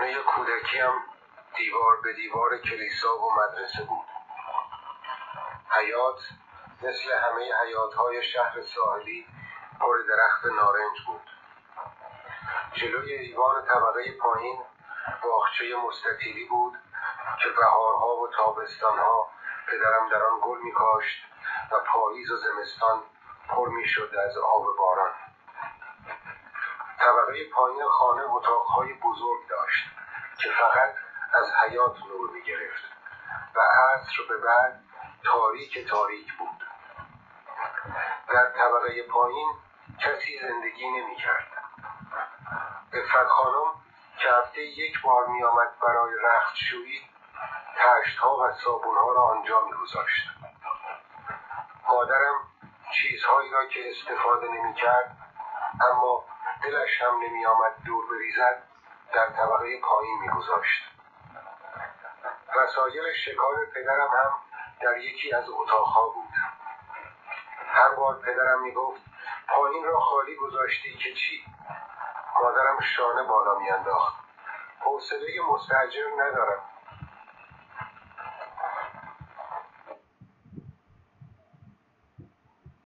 خانه کودکیم دیوار به دیوار کلیسا و مدرسه بود. حیاط مثل همه حیاط‌های شهر ساحلی پر درخت نارنج بود. جلوی ایوان طبقه پایین باغچه مستطیلی بود که بهارها و تابستانها پدرم در آن گل می‌کاشت و پاییز و زمستان پر می‌شد از آب باران. طبقه پایین خانه اتاق‌های بزرگ داشت که فقط از حیاط نور می‌گرفت و عصر به بعد تاریک بود. در طبقه پایین کسی زندگی نمی‌کرد. عفت خانم که هفته یک بار می‌آمد برای رختشویی، طشت‌ها و صابون‌ها را آنجا می‌گذاشت. مادرم چیزهایی را که استفاده نمی‌کرد اما دلش هم نمی‌آمد دور بریزد در طبقه پایین می‌گذاشت. وسایل شکار پدرم هم در یکی از اتاق‌ها بود. هر بار پدرم میگفت پایین را خالی گذاشتی که چی؟ مادرم شانه بالا میانداخت. حوصله مستاجر ندارم.